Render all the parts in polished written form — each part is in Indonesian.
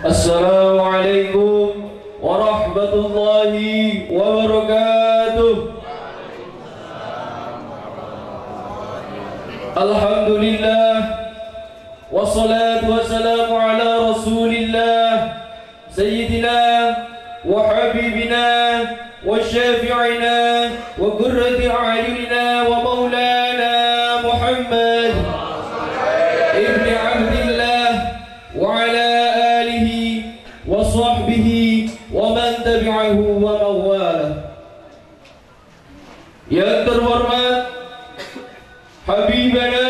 Assalamualaikum warahmatullahi wabarakatuh. Alhamdulillah, wassalatu wassalamu ala rasulillah, sayyidina wa habibina wa syafi'ina wa qurrati a'yunina wa maulana Muhammad ibn Abdillah wa ala alihi wa sahbihi wa man tabi'ahu wa mawala. Yang terhormat Habibana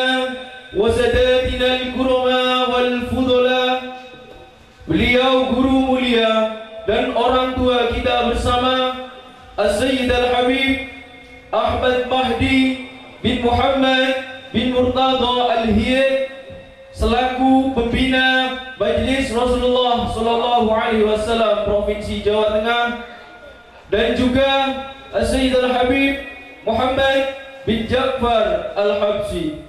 wa sadatina al-kurama wal fudula, beliau guru mulia dan orang tua kita bersama, As-Sayyid Al-Habib Ahmad Mahdi bin Muhammad bin Murtada Al-Hiyad, selaku pembina Majlis Rasulullah Sallallahu Alaihi Wasallam Provinsi Jawa Tengah, dan juga As-Sayyid Al-Habib Muhammad bin Ja'far Al-Habsyi,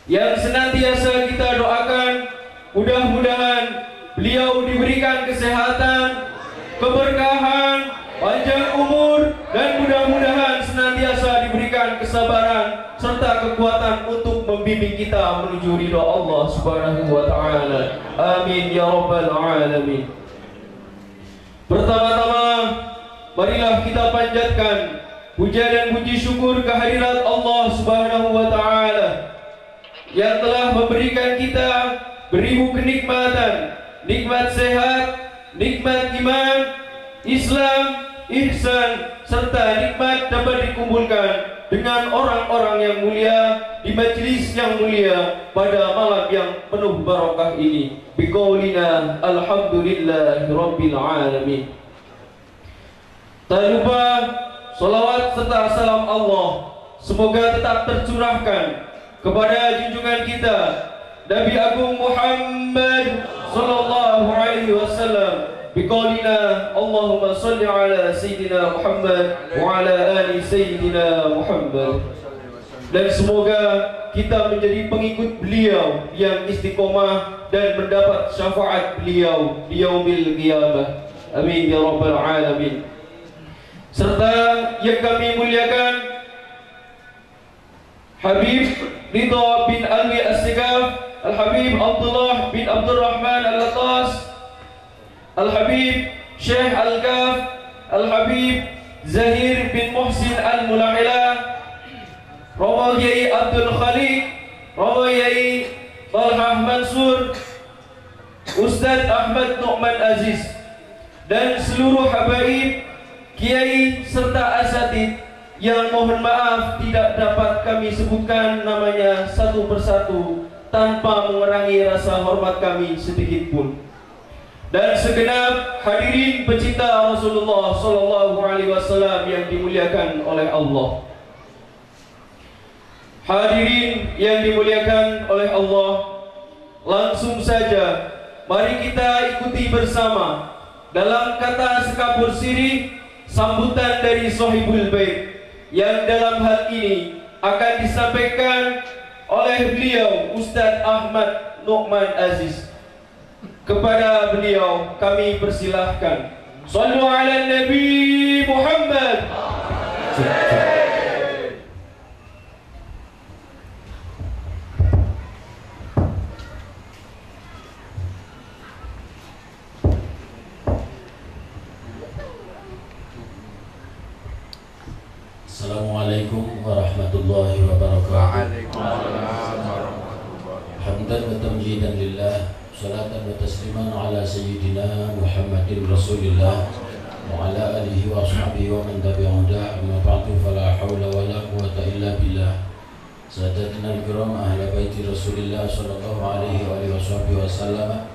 yang senantiasa kita doakan mudah-mudahan beliau diberikan kesehatan, keberkahan, panjang umur, dan mudah-mudahan senantiasa diberikan kesabaran serta kekuatan untuk membimbing kita menuju ridha Allah Subhanahu wa taala. Amin ya rabbal alamin. Pertama-tama marilah kita panjatkan puja dan puji syukur kehadirat Allah Subhanahu wa taala yang telah memberikan kita beribu kenikmatan, nikmat sehat, nikmat iman, Islam, ihsan, serta nikmat dapat dikumpulkan dengan orang-orang yang mulia di majlis yang mulia pada malam yang penuh barakah ini. Biqaulina alhamdulillahi rabbil alamin. Tak lupa salawat serta salam Allah semoga tetap tercurahkan kepada junjungan kita Nabi Agung Muhammad sallallahu alaihi wasallam. Biqaulina Allahumma salli ala Sayyidina Muhammad wa ala ali Sayyidina Muhammad. Dan semoga kita menjadi pengikut beliau yang istiqomah dan mendapat syafaat beliau di yaumil qiyamah. Amin ya rabbal alamin. Serta yang kami muliakan Habib Ridha bin Alwi As-Sigaf, Al-Habib Abdullah bin Abdurrahman Al-Latas, Al-Habib Syekh Al-Kaf, Al-Habib Zahir bin Muhsin Al-Mulahila, Rawayai Abdul Khaliq, Rawayai Talhah Mansur, Ustaz Ahmad Nu'man Aziz, dan seluruh habaib, kiai serta asatid yang mohon maaf tidak dapat kami sebutkan namanya satu persatu tanpa mengurangi rasa hormat kami sedikit pun. Dan segenap hadirin pecinta Rasulullah Sallallahu Alaihi Wasallam yang dimuliakan oleh Allah. Hadirin yang dimuliakan oleh Allah, langsung saja mari kita ikuti bersama dalam kata sekabur sirih sambutan dari Sohibul Bait yang dalam hal ini akan disampaikan oleh beliau Ustaz Ahmad Nu'man Aziz. Kepada beliau kami persilahkan. Sallu ala Nabi Muhammad. Assalamualaikum warahmatullahi wabarakatuh. Waalaikumsalam warahmatullahi wabarakatuh. Hamdan wa tamjidan lillah, salatan wa tasliman ala sayyidina Muhammadin Rasulillah wa ala alihi wa ashabihi wa man tabi'ahum amma ba'du, fala hawla wa la quwwata illa billah. Sadatina al-kiram ahla baiti Rasulillah sallallahu alaihi wa alihi wa sallam.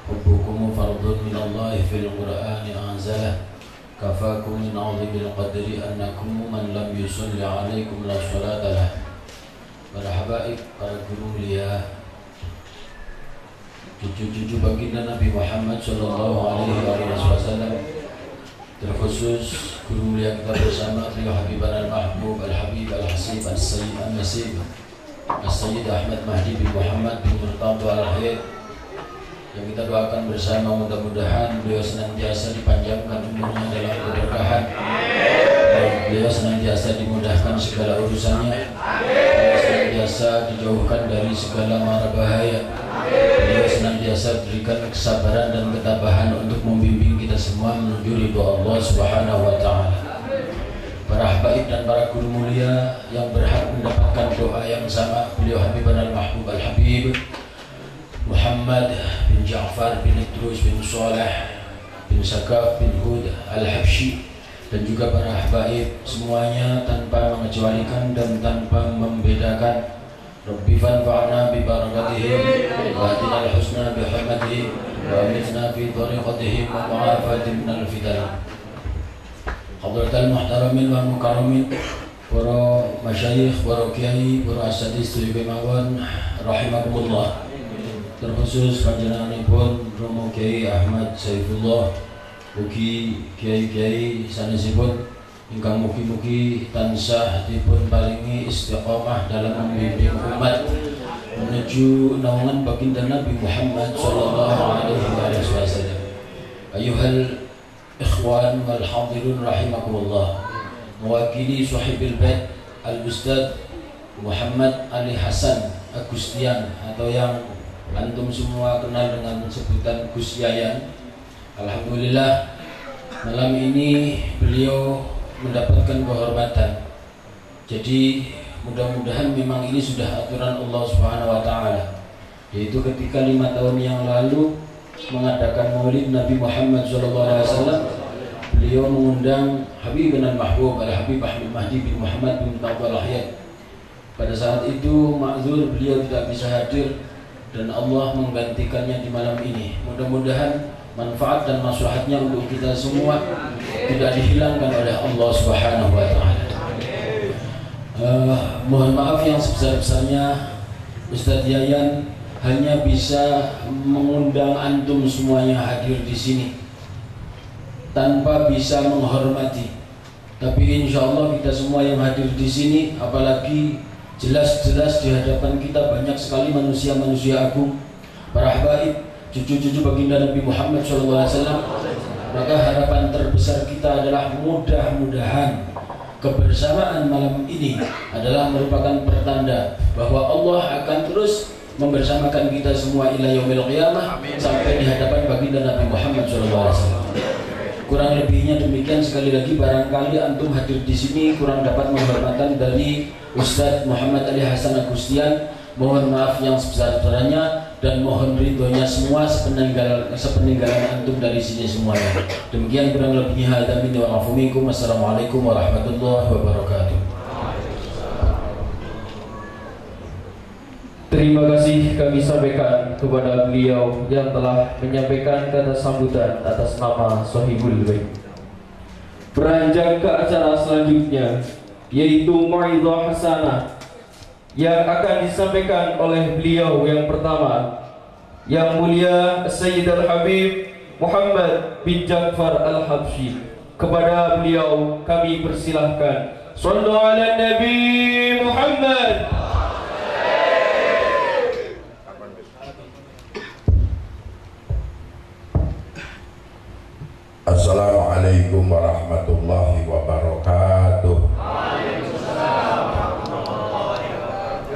Hubbukum fardun min Allah fil Qur'ani anzalah. Kafakum min azimil qadri annakum man lam yusalli alaikum la salata lah. Para habaib, para guru mulia, cucu-cucu baginda Nabi Muhammad sallallahu alaihi wasallam, terkhusus guru mulia kita bersama beliau Habibana al-Mahbub Al-Habib Al-Hasib Al-Sayyid Al-Nasib As-Sayyid Ahmad Mahdi bin Muhammad bin Murtada Al-Hiyad, yang kita doakan bersama, mudah-mudahan beliau senantiasa dipanjangkan umurnya dalam keberkahan, beliau senantiasa dimudahkan segala urusannya, beliau senantiasa dijauhkan dari segala mara bahaya, beliau senantiasa berikan kesabaran dan ketabahan untuk membimbing kita semua menuju ridho Allah Subhanahu wa Ta'ala. Para habaib dan para guru mulia yang berhak mendapatkan doa yang sama, beliau Habibana al-Mahbub al-Habib Muhammad bin Ja'far bin Idrus bin Saleh bin Sakaf bin Hud al-Habsyi, dan juga para habaib semuanya tanpa mengecualikan dan tanpa membedakan. Rabbi fanfa'na bi barakatihim wa atina al-husna bi hurmatihim wa amitna fi tariqatihim wa mu'afatin minal fitan. Hadratal muhtaramin wal mukarramin, para masyayikh, para kiai, para asatidz kemawon rahimakumullah. Terkhusus panjenenganipun Romo Kiai Ahmad Saifullah, ugi kiai-kiai sanesipun ingkang mugi-mugi tansah dipun paringi istiqomah dalam membimbing umat menuju naungan baginda Nabi Muhammad sallallahu alaihi wasallam. Ayuhal ikhwan wal hadirun rahimakumullah, mewakili sahibil bait al-Ustaz Muhammad Ali Hasan Agustian atau yang antum semua kenal dengan sebutan Gus Yayan. Alhamdulillah malam ini beliau mendapatkan kehormatan. Jadi mudah-mudahan memang ini sudah aturan Allah Subhanahu wa Ta'ala, yaitu ketika 5 tahun yang lalu mengadakan Maulid Nabi Muhammad SAW, beliau mengundang Habibana al-Mahbub al-Habib Ahmad Mahdi bin Muhammad bin Tawal Ahyad. Pada saat itu ma'zur, beliau tidak bisa hadir dan Allah menggantikannya di malam ini. Mudah-mudahan manfaat dan maslahatnya untuk kita semua tidak dihilangkan oleh Allah Subhanahu wa Ta'ala. Mohon maaf yang sebesar-besarnya, Ustadz Yayan hanya bisa mengundang antum semuanya hadir di sini tanpa bisa menghormati. Tapi insya Allah kita semua yang hadir di sini, apalagi jelas-jelas di hadapan kita banyak sekali manusia-manusia agung, para habaib, cucu-cucu baginda Nabi Muhammad SAW. Maka harapan terbesar kita adalah mudah-mudahan kebersamaan malam ini adalah merupakan pertanda bahwa Allah akan terus membersamakan kita semua ila yaumil qiyamah sampai di hadapan baginda Nabi Muhammad SAW. Kurang lebihnya demikian. Sekali lagi, barangkali antum hadir di sini kurang dapat penghormatan dari Ustadz Muhammad Ali Hasan Agustian. Mohon maaf yang sebesar-besarnya dan mohon ridhonya semua sepeninggalan antum dari sini semuanya. Demikian kurang lebihnya, hadza minni wa afu minkum. Wassalamualaikum warahmatullahi wabarakatuh. Terima kasih kami sampaikan kepada beliau yang telah menyampaikan kata sambutan atas nama Sohibul Bait. Beranjak ke acara selanjutnya, yaitu Mau'izah Hasanah yang akan disampaikan oleh beliau yang pertama, Yang Mulia Sayyid Al-Habib Muhammad bin Ja'far Al-Habsyi. Kepada beliau kami persilahkan. Shallu ala Nabi Muhammad. Assalamualaikum warahmatullahi wabarakatuh.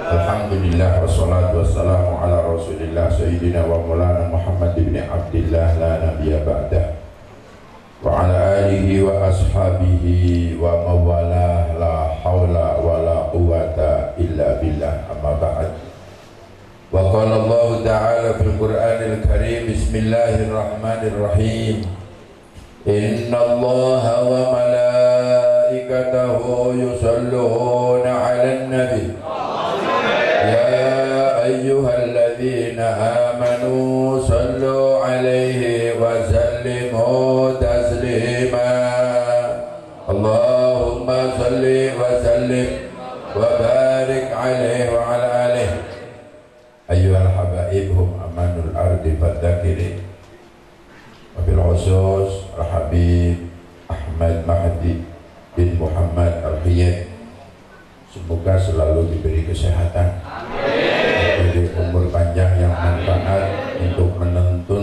Alhamdulillah wassalatu wassalamu ala rasulillah sayyidina wa maulana Muhammad ibn Abdillah la nabiyya ba'dah wa ala alihi wa ashabihi wa mawalah la hawla wa la quwata illa billah, amma ba'd. Wa qala Allah ta'ala fil Qur'anil Karim, bismillahirrahmanirrahim, inna allaha wa malaikatahu yusalluna 'alan nabi ya ayyuhalladzina amanu sallu 'alaihi wa sallimu taslima. Allahumma salli wa sallim wa barik 'alaihi wa 'ala alihi. Ayyuhal habaibhum amanul ardi fadzakiri. Wabil khusus Al-Habib Ahmad Mahdi bin Muhammad Al-Hiyad, semoga selalu diberi kesehatan, diberi umur panjang yang manfaat untuk menuntun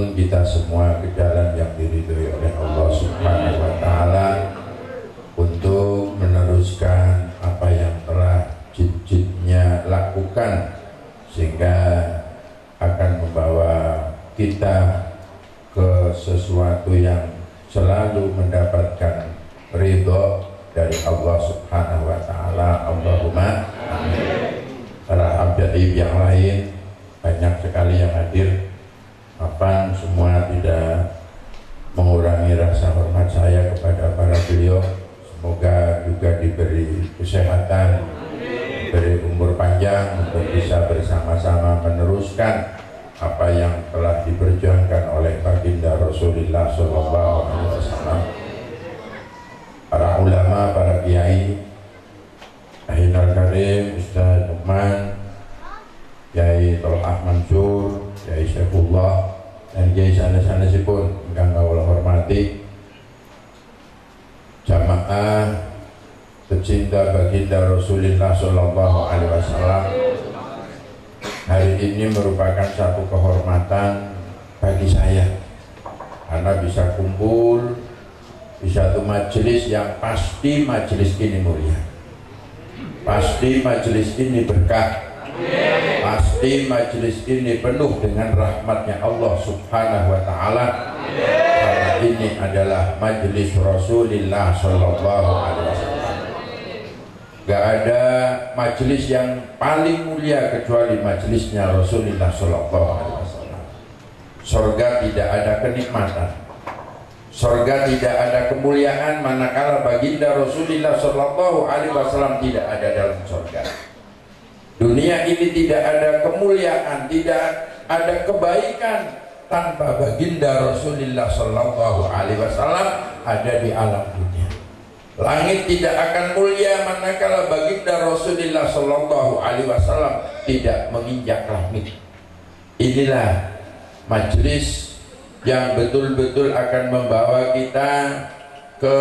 kita ke sesuatu yang selalu mendapatkan ridho dari Allah Subhanahu wa Ta'ala. Allahumma amin. Para habaib yang lain banyak sekali yang hadir, maafkan semua tidak mengurangi rasa hormat saya kepada para beliau. Semoga juga diberi kesehatan, diberi umur panjang untuk bisa bersama-sama meneruskan apa yang telah diperjuangkan oleh baginda Rasulullah SAW. Para ulama, para kiai, Ahinal Karim, Ustaz Nukman, Kiai Tolhah Mansur, Kiai Syekhullah, dan Kiai sanes-sanesipun ingkang kawula hormati, jamaah pecinta baginda Rasulullah SAW. Hari ini merupakan satu kehormatan bagi saya karena bisa kumpul di satu majelis yang pasti majelis ini mulia, pasti majelis ini berkah, pasti majelis ini penuh dengan rahmatnya Allah Subhanahu wa Ta'ala, karena ini adalah majelis Rasulullah Sallallahu Alaihi Wasallam. Gak ada majelis yang paling mulia kecuali majelisnya Rasulullah Sallallahu Alaihi Wasallam. Surga tidak ada kenikmatan, surga tidak ada kemuliaan manakala baginda Rasulullah Sallallahu Alaihi Wasallam tidak ada dalam surga. Dunia ini tidak ada kemuliaan, tidak ada kebaikan tanpa baginda Rasulullah Sallallahu Alaihi Wasallam ada di alam dunia. Langit tidak akan mulia manakala baginda Rasulullah Sallallahu Alaihi Wasallam tidak menginjak langit. Inilah majelis yang betul-betul akan membawa kita ke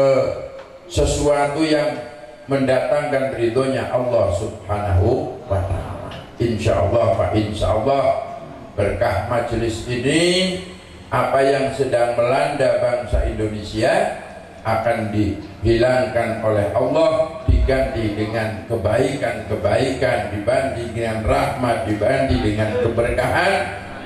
sesuatu yang mendatangkan ridhonya Allah Subhanahu wa Ta'ala. Insyaallah, Pak, insyaallah berkah majelis ini, apa yang sedang melanda bangsa Indonesia akan dihilangkan oleh Allah, diganti dengan kebaikan-kebaikan, diganti dengan rahmat, diganti dengan keberkahan,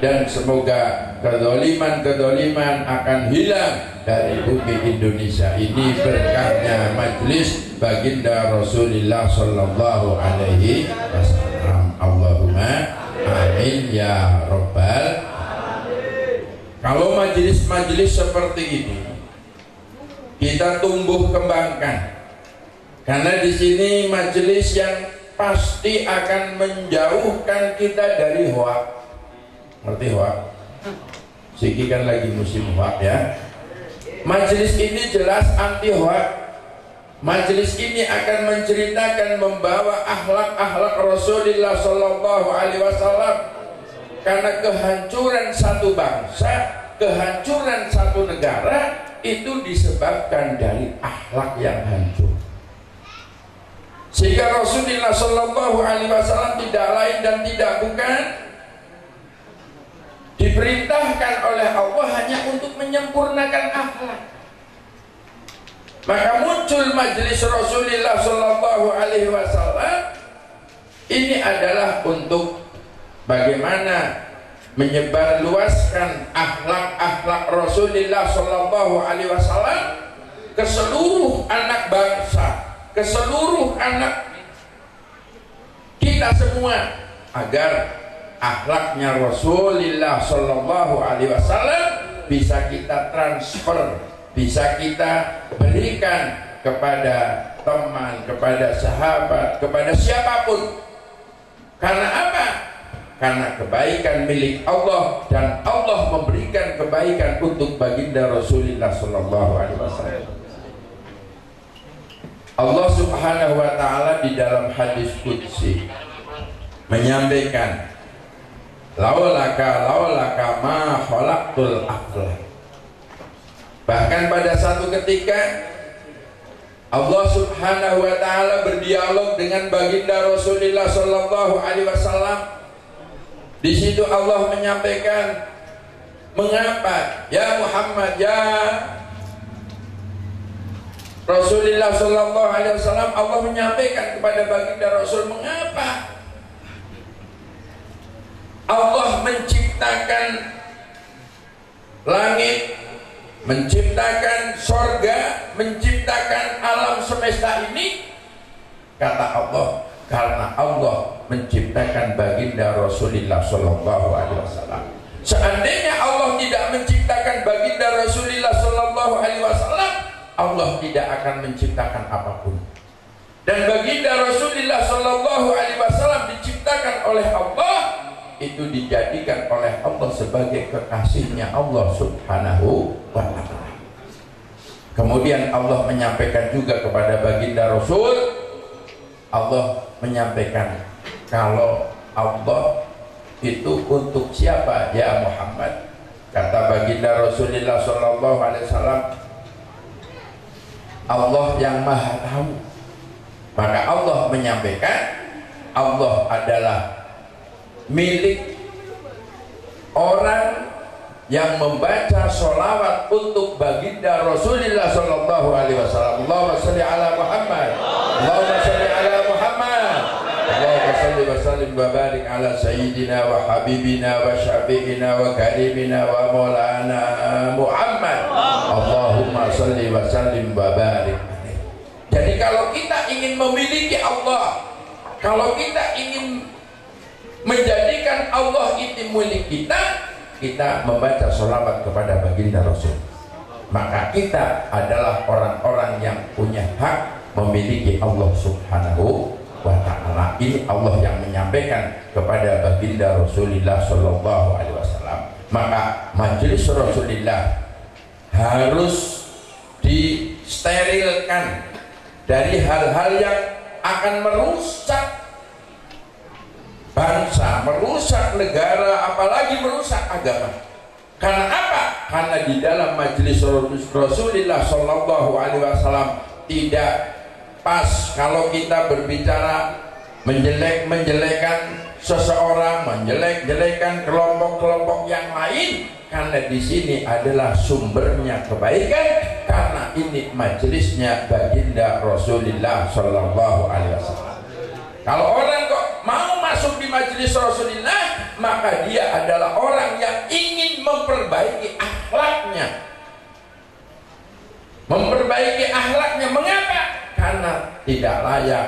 dan semoga kedoliman-kedoliman akan hilang dari bumi Indonesia ini berkahnya majelis baginda Rasulullah Sallallahu Alaihi Wasallam. Allahumma amin ya Rabbal alamin. Kalau majelis-majelis seperti ini kita tumbuh kembangkan, karena di sini majelis yang pasti akan menjauhkan kita dari hoak. Ngerti hoak? Siki kan lagi musim hoak ya. Majelis ini jelas anti hoak. Majelis ini akan menceritakan, membawa akhlak-akhlak Rasulullah Sallallahu Alaihi Wasallam. Karena kehancuran satu bangsa, kehancuran satu negara itu disebabkan dari akhlak yang hancur. Sehingga Rasulullah Sallallahu Alaihi Wasallam tidak lain dan tidak bukan diperintahkan oleh Allah hanya untuk menyempurnakan akhlak. Maka muncul majelis Rasulullah Sallallahu Alaihi Wasallam ini adalah untuk bagaimana menyebarluaskan akhlak-akhlak Rasulullah Sallallahu Alaihi Wasallam ke seluruh anak bangsa, ke seluruh anak kita semua, agar akhlaknya Rasulullah Sallallahu Alaihi Wasallam bisa kita transfer, bisa kita berikan kepada teman, kepada sahabat, kepada siapapun. Karena apa? Karena kebaikan milik Allah, dan Allah memberikan kebaikan untuk baginda Rasulullah Sallallahu Alaihi Wasallam. Allah Subhanahu wa Ta'ala di dalam hadis qudsi menyampaikan, laulaka ma khalaqtul aflah. Bahkan pada satu ketika Allah Subhanahu wa Ta'ala berdialog dengan baginda Rasulullah Sallallahu Alaihi Wasallam. Di situ Allah menyampaikan, mengapa ya Muhammad, ya Rasulullah Sallallahu Alaihi Wasallam, Allah menyampaikan kepada baginda Rasul, mengapa Allah menciptakan langit, menciptakan sorga, menciptakan alam semesta ini? Kata Allah, karena Allah menciptakan baginda Rasulullah Sallallahu Alaihi Wasallam. Seandainya Allah tidak menciptakan baginda Rasulullah Sallallahu Alaihi Wasallam, Allah tidak akan menciptakan apapun. Dan baginda Rasulullah Sallallahu Alaihi Wasallam diciptakan oleh Allah, itu dijadikan oleh Allah sebagai kekasihnya Allah Subhanahu wa Ta'ala. Kemudian Allah menyampaikan juga kepada baginda Rasul, Allah menyampaikan kalau Allah itu untuk siapa ya Muhammad? Kata baginda Rasulullah Sallallahu Alaihi Wasallam, Allah yang Maha Tahu. Maka Allah menyampaikan Allah adalah milik orang yang membaca sholawat untuk baginda Rasulullah Sallallahu Alaihi Wasallam. Allahumma salli ala Muhammad, Allahumma salli ala Muhammad, Allahumma salli wa sallim wa barik ala sayyidina wa habibina wa syafi'ina wa karimina wa maulana Muhammad. Allahumma salli wa sallim wa barik. Jadi kalau kita ingin memiliki Allah, kalau kita ingin menjadikan Allah itu milik kita, kita membaca sholawat kepada baginda Rasul. Maka kita adalah orang-orang yang punya hak memiliki Allah Subhanahu wa Ta'ala. Ini Allah yang menyampaikan kepada baginda Rasulullah Sallallahu Alaihi Wasallam. Maka majelis Rasulullah harus disterilkan dari hal-hal yang akan merusak bangsa, merusak negara, apalagi merusak agama. Karena apa? Karena di dalam majelis Rasulullah Sallallahu Alaihi Wasallam tidak pas kalau kita berbicara menjelek-menjelekan seseorang, menjelek-jelekan kelompok-kelompok yang lain. Karena di sini adalah sumbernya kebaikan, karena ini majelisnya baginda Rasulullah Sallallahu Alaihi Wasallam. Kalau orang kok mau masuk di majelis Rasulullah, maka dia adalah orang yang ingin memperbaiki akhlaknya. Memperbaiki akhlaknya, mengapa? Karena tidak layak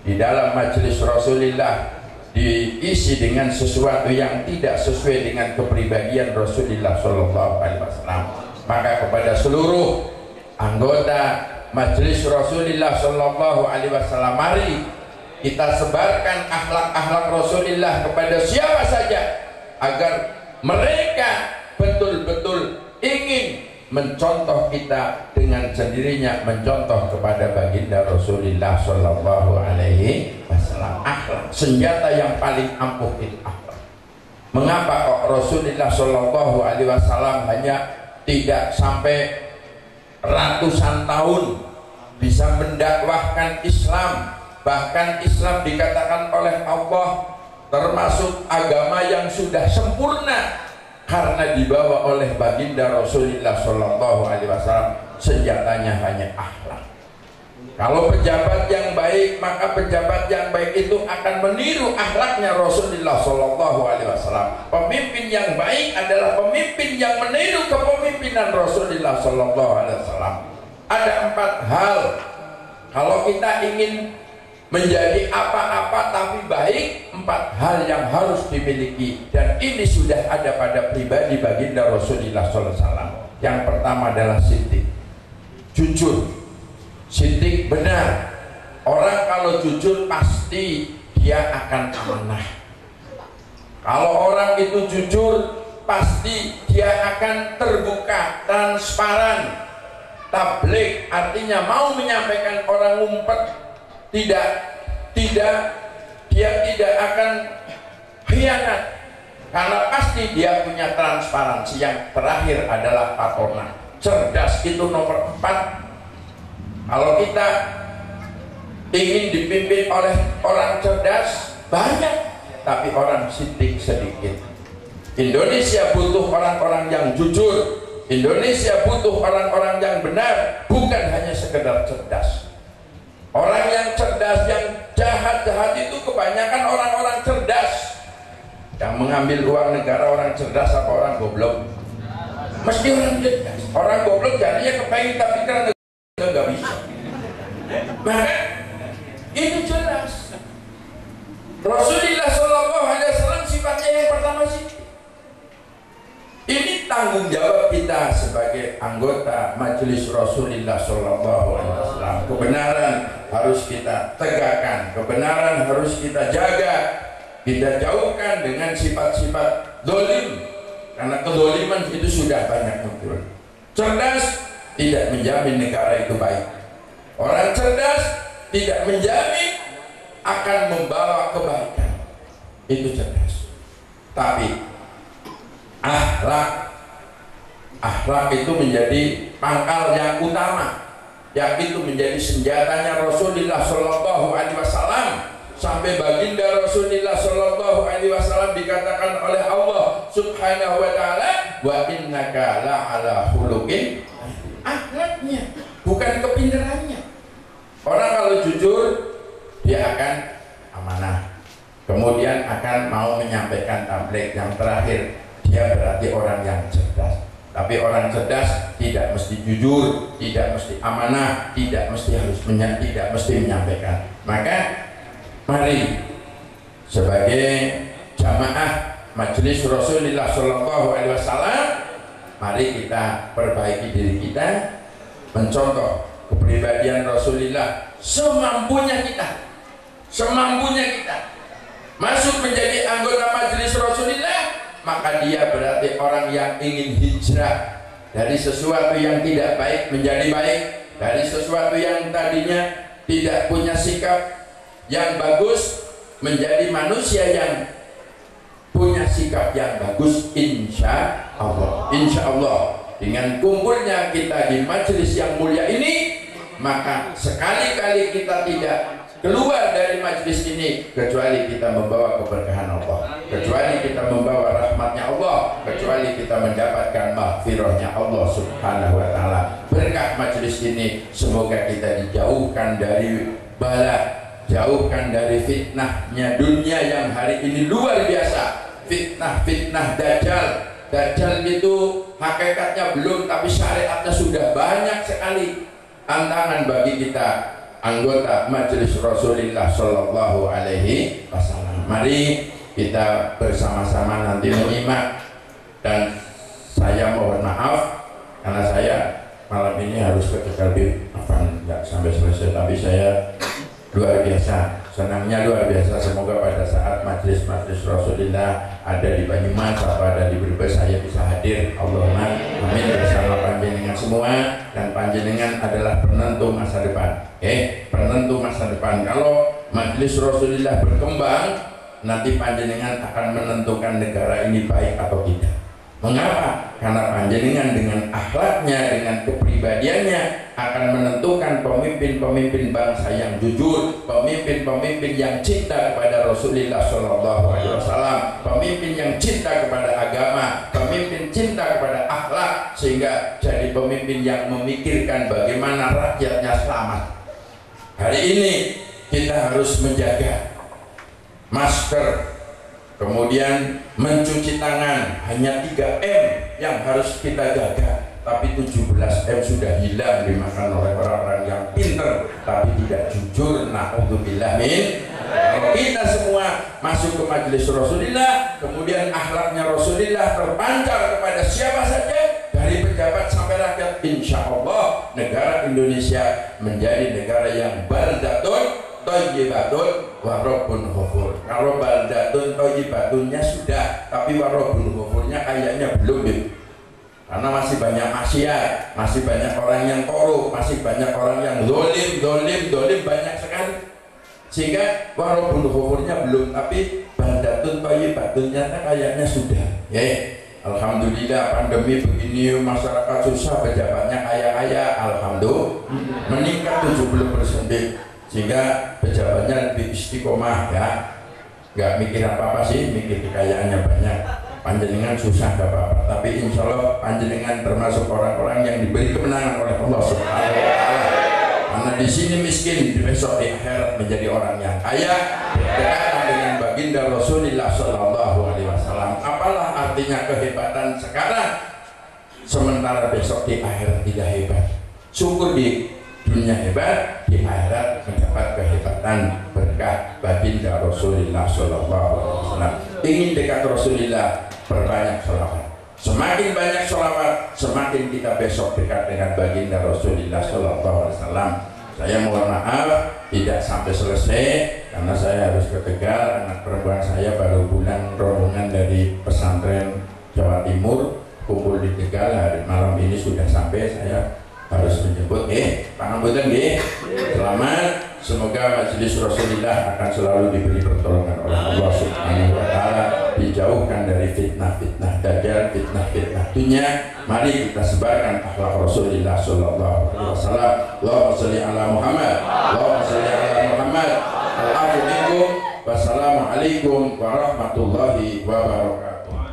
di dalam majelis Rasulullah diisi dengan sesuatu yang tidak sesuai dengan kepribadian Rasulullah Sallallahu Alaihi Wasallam. Maka kepada seluruh anggota majelis Rasulullah Sallallahu Alaihi Wasallam, mari kita sebarkan akhlak-akhlak Rasulullah kepada siapa saja, agar mereka betul-betul ingin mencontoh kita dengan sendirinya, mencontoh kepada baginda Rasulullah Sallallahu Alaihi Wasallam. Akhlak, senjata yang paling ampuh itu akhlak. Mengapa kok Rasulullah Sallallahu Alaihi Wasallam hanya tidak sampai ratusan tahun bisa mendakwahkan Islam? Bahkan Islam dikatakan oleh Allah termasuk agama yang sudah sempurna karena dibawa oleh baginda Rasulullah Sallallahu Alaihi Wasallam. Senjatanya hanya akhlak. Kalau pejabat yang baik, maka pejabat yang baik itu akan meniru akhlaknya Rasulullah Sallallahu Alaihi Wasallam. Pemimpin yang baik adalah pemimpin yang meniru kepemimpinan Rasulullah Sallallahu Alaihi Wasallam. Ada 4 hal kalau kita ingin menjadi apa-apa tapi baik, 4 hal yang harus dimiliki, dan ini sudah ada pada pribadi baginda Rasulullah SAW. Yang pertama adalah siddiq, jujur, siddiq benar. Orang kalau jujur pasti dia akan amanah. Kalau orang itu jujur pasti dia akan terbuka, transparan. Tabligh artinya mau menyampaikan, orang ngumpet dia tidak akan khianat, karena pasti dia punya transparansi. Yang terakhir adalah patona, cerdas itu nomor 4. Kalau kita ingin dipimpin oleh orang cerdas banyak, tapi orang siddiq sedikit. Indonesia butuh orang-orang yang jujur. Indonesia butuh orang-orang yang benar, bukan hanya sekedar cerdas. Orang yang cerdas, yang jahat-jahat itu kebanyakan orang-orang cerdas. Yang mengambil uang negara orang cerdas apa orang goblok? Mesti orang cerdas. Orang goblok jadinya kepengen tapi kan nggak bisa. Maka itu jelas. Rasulullah SAW sifatnya yang pertama sih. Ini tanggung jawab kita sebagai anggota Majelis Rasulullah SAW. Kebenaran harus kita tegakkan, kebenaran harus kita jaga, kita jauhkan dengan sifat-sifat dolim, karena kedoliman itu sudah banyak muncul. Cerdas tidak menjamin negara itu baik. Orang cerdas tidak menjamin akan membawa kebaikan. Itu cerdas. Tapi akhlak itu menjadi pangkal yang utama, yang itu menjadi senjatanya Rasulullah Shallallahu Alaihi Wasallam. Sampai baginda Rasulullah Shallallahu Alaihi Wasallam dikatakan oleh Allah Subhanahu Wa Taala, wa innaka la'ala khuluqin. Akhlaknya, bukan kepintarannya. Orang kalau jujur, dia akan amanah, kemudian akan mau menyampaikan tabligh. Yang terakhir, dia berarti orang yang cerdas. Tapi orang cerdas tidak mesti jujur, tidak mesti amanah, tidak mesti menyampaikan. Maka mari sebagai jamaah Majelis Rasulullah Shallallahu Alaihi Wasallam, mari kita perbaiki diri kita, mencontoh kepribadian Rasulullah semampunya kita. Masuk menjadi anggota Majelis Rasulullah, maka dia berarti orang yang ingin hijrah dari sesuatu yang tidak baik menjadi baik, dari sesuatu yang tadinya tidak punya sikap yang bagus menjadi manusia yang punya sikap yang bagus. Insya Allah dengan kumpulnya kita di majelis yang mulia ini, maka sekali-kali kita tidak keluar dari majelis ini kecuali kita membawa keberkahan Allah, kecuali kita membawa rahmatnya Allah, kecuali kita mendapatkan maghfirahnya Allah Subhanahu Wa Taala. Berkah majelis ini semoga kita dijauhkan dari bala, jauhkan dari fitnahnya dunia yang hari ini luar biasa. Fitnah Dajjal. Dajjal itu hakikatnya belum, tapi syariatnya sudah banyak sekali. Tantangan bagi kita anggota Majelis Rasulullah Shallallahu Alaihi Wasallam. Mari kita bersama-sama nanti menyimak, dan saya mohon maaf karena saya malam ini harus ke Tegalbib, nggak sampai selesai, tapi saya luar biasa senangnya, luar biasa. Semoga pada saat majelis Rasulullah ada di Banyumas atau ada di Brebes, saya bisa hadir. Allahumma amin bersama panjenengan semua. Dan panjenengan adalah penentu masa depan. Penentu masa depan. Kalau majelis Rasulullah berkembang, nanti panjenengan akan menentukan negara ini baik atau tidak. Mengapa? Karena panjenengan dengan akhlaknya, dengan kepribadiannya akan menentukan pemimpin-pemimpin bangsa yang jujur, pemimpin-pemimpin yang cinta kepada Rasulullah SAW, pemimpin yang cinta kepada agama, pemimpin cinta kepada akhlak, sehingga jadi pemimpin yang memikirkan bagaimana rakyatnya selamat. Hari ini kita harus menjaga masker, kemudian mencuci tangan. Hanya 3M yang harus kita jaga, tapi 17M sudah hilang dimakan oleh orang-orang yang pinter tapi tidak jujur. Na'udzubillah min. Kalau kita semua masuk ke majelis Rasulullah, kemudian akhlaknya Rasulullah terpancar kepada siapa saja, dari pejabat sampai rakyat, insya Allah negara Indonesia menjadi negara yang baldatun thayyibatun wa rabbun ghafur. Kalau baldatun thayyibatunnya sudah, tapi wa rabbun ghafurnya kayaknya belum ya. Karena masih banyak maksiat, masih banyak orang yang korup, masih banyak orang yang dolim banyak sekali. Sehingga wa rabbun ghafurnya belum, tapi baldatun thayyibatunnya kayaknya sudah. Alhamdulillah pandemi begini, masyarakat susah, pejabatnya kaya-kaya, alhamdulillah meningkat 70%. Sehingga pejabatnya lebih istiqomah ya, nggak mikir apa-apa sih, mikir kekayaannya banyak. Panjenengan susah gak apa-apa, tapi insya Allah panjenengan termasuk orang-orang yang diberi kemenangan oleh Allah Subhanahu Wa Taala. Karena di sini miskin, besok di akhirat menjadi orang yang kaya, berdekatan dengan baginda Rasulullah Shallallahu Alaihi Wasallam. Apalah artinya kehebatan sekarang? sementara besok di akhirat tidak hebat. Syukur di dunia hebat, di akhirat mendapat kehebatan berkah baginda Rasulullah SAW. Ingin dekat Rasulullah, perbanyak sholawat. Semakin banyak sholawat, semakin kita besok dekat dengan baginda Rasulullah SAW. Saya mohon maaf tidak sampai selesai karena saya harus ke Tegal. Anak perempuan saya baru pulang rombongan dari pesantren Jawa Timur, kumpul di Tegal. Hari malam ini sudah sampai, saya harus menjemput. Pangapunten nggih. Selamat. Semoga majelis Rasulullah akan selalu diberi pertolongan oleh Allah Subhanahu wa taala, dijauhkan dari fitnah-fitnah dajjal, fitnah-fitnah dunia. Mari kita sebarkan akhlak Rasulullah sallallahu alaihi wasallam. Allahumma shalli ala Muhammad. Allahumma shalli ala Muhammad. Assalamualaikum warahmatullahi wabarakatuh.